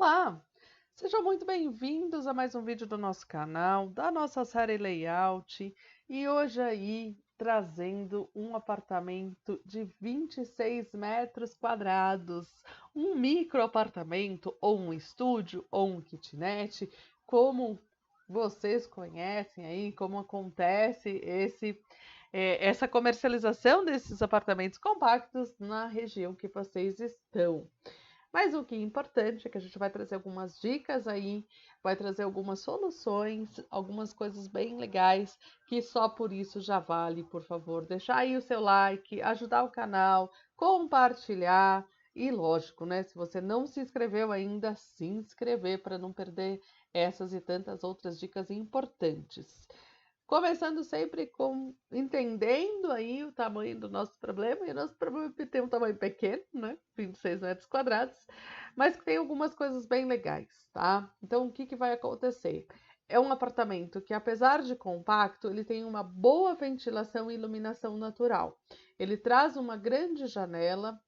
Olá! Sejam muito bem-vindos a mais um vídeo do nosso canal, da nossa série Layout, e hoje aí trazendo um apartamento de 26 metros quadrados, um micro apartamento, ou um estúdio, ou um kitnet, como vocês conhecem aí, como acontece essa comercialização desses apartamentos compactos na região que vocês estão. Mas o que é importante é que a gente vai trazer algumas dicas aí, vai trazer algumas soluções, algumas coisas bem legais, que só por isso já vale, por favor, deixar aí o seu like, ajudar o canal, compartilhar e, lógico, né? Se você não se inscreveu ainda, se inscrever para não perder essas e tantas outras dicas importantes. Começando sempre com entendendo aí o tamanho do nosso problema, e o nosso problema tem um tamanho pequeno, né? 26 metros quadrados, mas que tem algumas coisas bem legais, tá? Então, o que que vai acontecer? É um apartamento que, apesar de compacto, ele tem uma boa ventilação e iluminação natural. Ele traz uma grande janela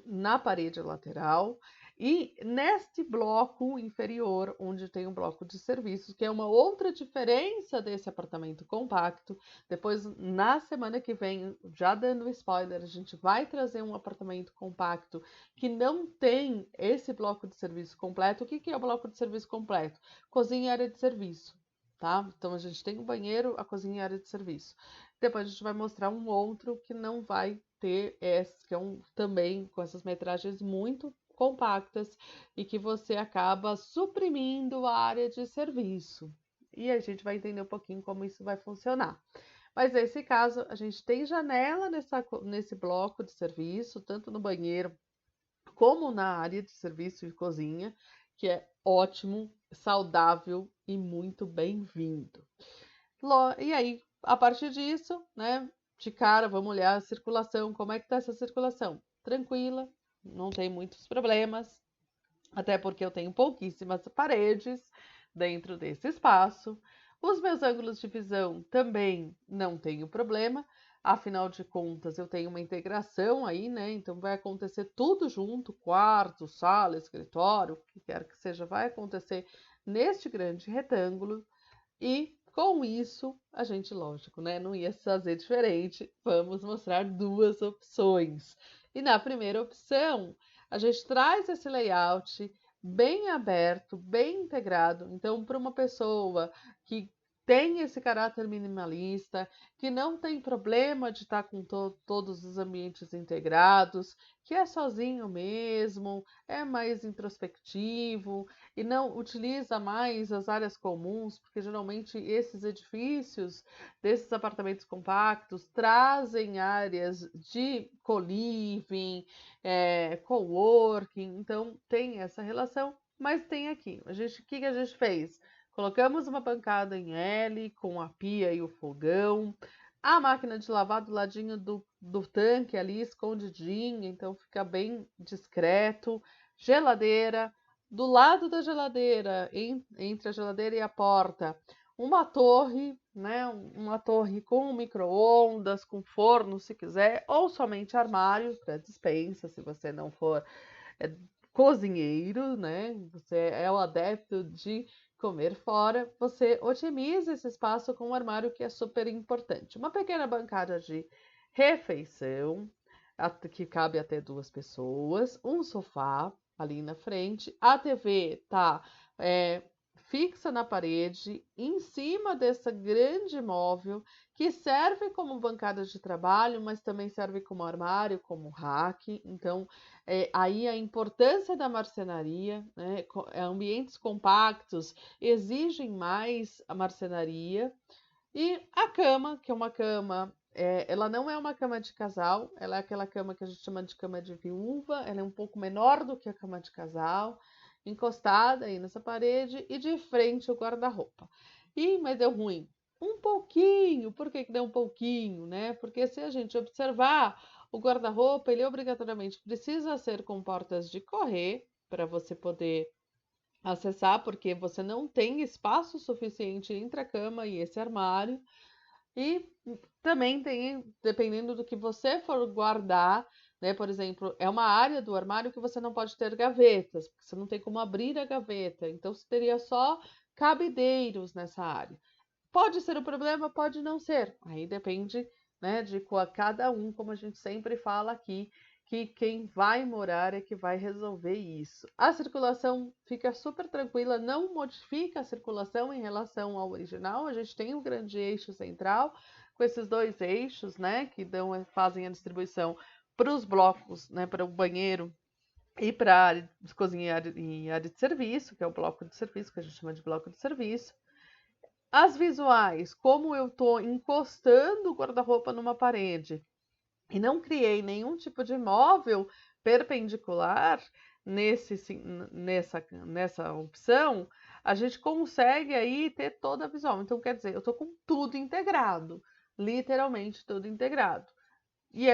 na parede lateral e neste bloco inferior, onde tem um bloco de serviços, que é uma outra diferença desse apartamento compacto. Depois, na semana que vem, já dando spoiler, a gente vai trazer um apartamento compacto que não tem esse bloco de serviço completo. O que que é o bloco de serviço completo? Cozinha e área de serviço. Tá? Então a gente tem o banheiro, a cozinha e a área de serviço. Depois a gente vai mostrar um outro que não vai ter esse, que é também com essas metragens muito compactas e que você acaba suprimindo a área de serviço. E a gente vai entender um pouquinho como isso vai funcionar. Mas nesse caso, a gente tem janela nesse bloco de serviço, tanto no banheiro como na área de serviço e cozinha, que é ótimo, saudável e muito bem-vindo. E aí, a partir disso, né, de cara, vamos olhar a circulação. Como é que tá essa circulação? Tranquila, não tem muitos problemas, até porque eu tenho pouquíssimas paredes dentro desse espaço. Os meus ângulos de visão também não tenho problema, afinal de contas, eu tenho uma integração aí, né? Então vai acontecer tudo junto, quarto, sala, escritório, o que quer que seja, vai acontecer neste grande retângulo. E com isso, a gente, lógico, né, não ia fazer diferente. Vamos mostrar duas opções. E na primeira opção, a gente traz esse layout bem aberto, bem integrado. Então, para uma pessoa que tem esse caráter minimalista, que não tem problema de estar com todos os ambientes integrados, que é sozinho mesmo, é mais introspectivo, e não utiliza mais as áreas comuns, porque geralmente esses edifícios, desses apartamentos compactos, trazem áreas de co-living, coworking, então tem essa relação, mas tem aqui. O que que a gente fez? Colocamos uma bancada em L com a pia e o fogão, a máquina de lavar do ladinho do tanque ali, escondidinha, então fica bem discreto, geladeira, do lado da geladeira, entre a geladeira e a porta, uma torre, né? Uma torre com micro-ondas, com forno, se quiser, ou somente armário para despensa, se você não for é, cozinheiro, né? Você é o adepto de comer fora, você otimiza esse espaço com um armário que é super importante. Uma pequena bancada de refeição, que cabe até duas pessoas, um sofá ali na frente, a TV tá fixa na parede, em cima dessa grande móvel, que serve como bancada de trabalho, mas também serve como armário, como rack. Então, aí a importância da marcenaria, né? Ambientes compactos exigem mais a marcenaria. E a cama, que é uma cama, ela não é uma cama de casal, ela é aquela cama que a gente chama de cama de viúva, ela é um pouco menor do que a cama de casal, encostada aí nessa parede e de frente o guarda-roupa. Mas deu ruim. Um pouquinho, por que que deu um pouquinho, né? Porque se a gente observar, o guarda-roupa, ele obrigatoriamente precisa ser com portas de correr, para você poder acessar, porque você não tem espaço suficiente entre a cama e esse armário. E também tem, dependendo do que você for guardar, né? Por exemplo, é uma área do armário que você não pode ter gavetas, porque você não tem como abrir a gaveta, então você teria só cabideiros nessa área. Pode ser um problema, pode não ser. Aí depende, né, de cada um, como a gente sempre fala aqui, que quem vai morar é que vai resolver isso. A circulação fica super tranquila, não modifica a circulação em relação ao original. A gente tem um grande eixo central com esses dois eixos, né, que fazem a distribuição para os blocos, né, para o banheiro e para a área de cozinha e área de serviço, que é o bloco de serviço, que a gente chama de bloco de serviço. As visuais, como eu estou encostando o guarda-roupa numa parede e não criei nenhum tipo de móvel perpendicular nessa opção, a gente consegue aí ter toda a visual. Então, quer dizer, eu estou com tudo integrado, literalmente tudo integrado. E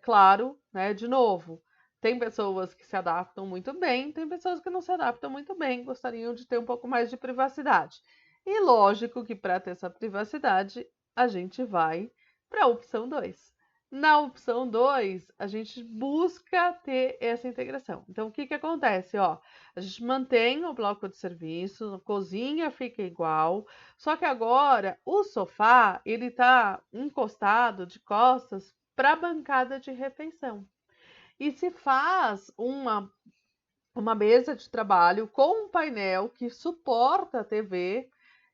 claro, né, de novo, tem pessoas que se adaptam muito bem, tem pessoas que não se adaptam muito bem, gostariam de ter um pouco mais de privacidade. E lógico que para ter essa privacidade, a gente vai para a opção 2. Na opção 2, a gente busca ter essa integração. Então, o que que acontece? Ó, a gente mantém o bloco de serviço, a cozinha fica igual, só que agora o sofá, ele está encostado de costas para a bancada de refeição. E se faz uma mesa de trabalho com um painel que suporta a TV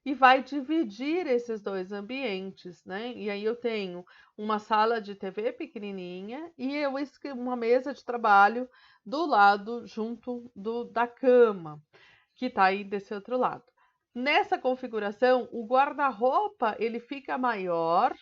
e vai dividir esses dois ambientes, né? E aí eu tenho uma sala de TV pequenininha e uma mesa de trabalho do lado junto da cama, que está aí desse outro lado. Nessa configuração, o guarda-roupa ele fica maior,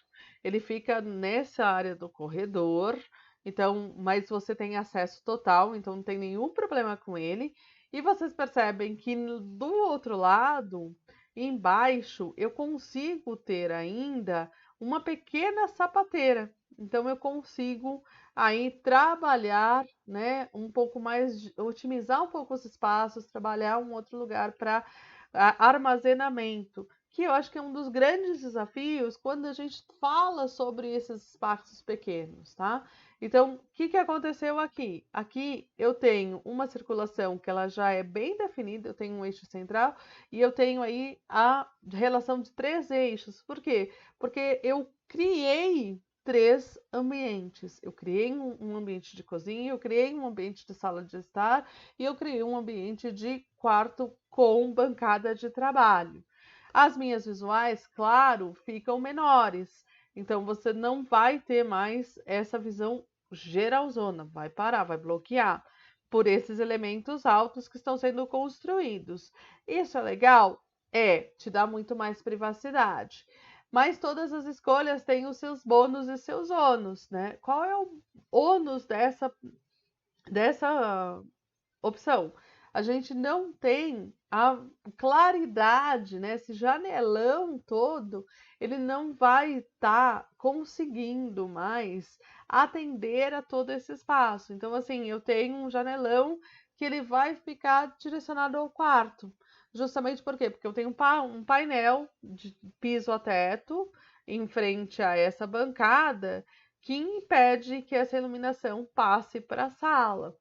ele fica nessa área do corredor, então, mas você tem acesso total, então não tem nenhum problema com ele. E vocês percebem que do outro lado, embaixo, eu consigo ter ainda uma pequena sapateira. Então eu consigo aí trabalhar, né, um pouco mais, otimizar um pouco os espaços, trabalhar um outro lugar para armazenamento, que eu acho que é um dos grandes desafios quando a gente fala sobre esses espaços pequenos, tá? Então, o que que aconteceu aqui? Aqui eu tenho uma circulação que ela já é bem definida, eu tenho um eixo central e eu tenho aí a relação de 3 eixos. Por quê? Porque eu criei 3 ambientes. Eu criei um ambiente de cozinha, eu criei um ambiente de sala de estar e eu criei um ambiente de quarto com bancada de trabalho. As minhas visuais, claro, ficam menores. Então você não vai ter mais essa visão geralzona, vai parar, vai bloquear por esses elementos altos que estão sendo construídos. Isso é legal? É, te dá muito mais privacidade. Mas todas as escolhas têm os seus bônus e seus ônus, né? Qual é o ônus dessa opção? A gente não tem a claridade, né? Esse janelão todo, ele não vai estar conseguindo mais atender a todo esse espaço. Então, assim, eu tenho um janelão que ele vai ficar direcionado ao quarto. Justamente por quê? Porque eu tenho um painel de piso a teto em frente a essa bancada que impede que essa iluminação passe para a sala.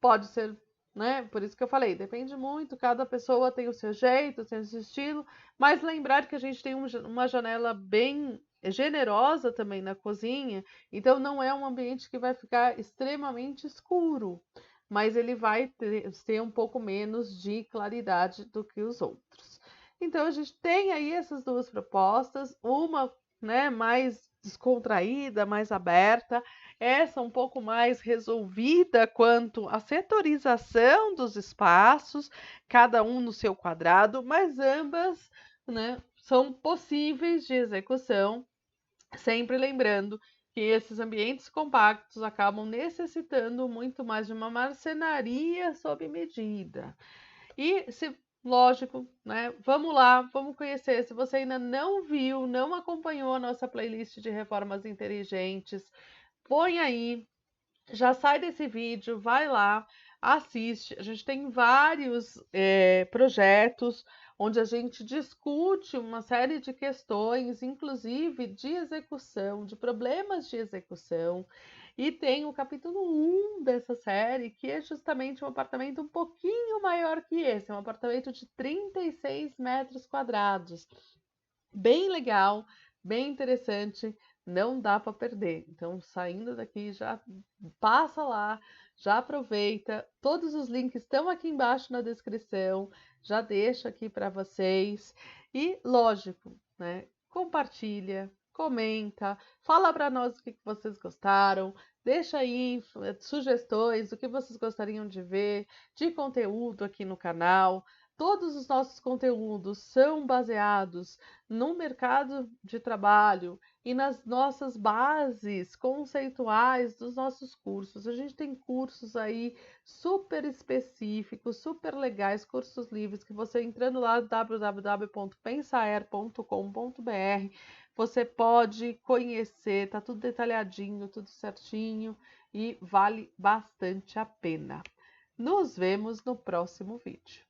Pode ser, né? Por isso que eu falei, depende muito, cada pessoa tem o seu jeito, tem o seu estilo, mas lembrar que a gente tem uma janela bem generosa também na cozinha, então não é um ambiente que vai ficar extremamente escuro, mas ele vai ter um pouco menos de claridade do que os outros. Então a gente tem aí essas duas propostas, uma, né, mais descontraída, mais aberta, essa um pouco mais resolvida quanto à setorização dos espaços, cada um no seu quadrado, mas ambas, né, são possíveis de execução, sempre lembrando que esses ambientes compactos acabam necessitando muito mais de uma marcenaria sob medida. E se lógico, né? Vamos lá, vamos conhecer. Se você ainda não viu, não acompanhou a nossa playlist de reformas inteligentes, põe aí, já sai desse vídeo, vai lá, assiste. A gente tem vários projetos onde a gente discute uma série de questões, inclusive de execução, de problemas de execução. E tem o capítulo 1 dessa série, que é justamente um apartamento um pouquinho maior que esse, um apartamento de 36 metros quadrados. Bem legal, bem interessante, não dá para perder. Então, saindo daqui, já passa lá, já aproveita. Todos os links estão aqui embaixo na descrição, já deixo aqui para vocês. E, lógico, né? Compartilha, comenta, fala para nós o que vocês gostaram, deixa aí sugestões do que vocês gostariam de ver, de conteúdo aqui no canal. Todos os nossos conteúdos são baseados no mercado de trabalho e nas nossas bases conceituais dos nossos cursos. A gente tem cursos aí super específicos, super legais, cursos livres, que você entrando lá no www.pensaer.com.br, você pode conhecer, tá tudo detalhadinho, tudo certinho e vale bastante a pena. Nos vemos no próximo vídeo.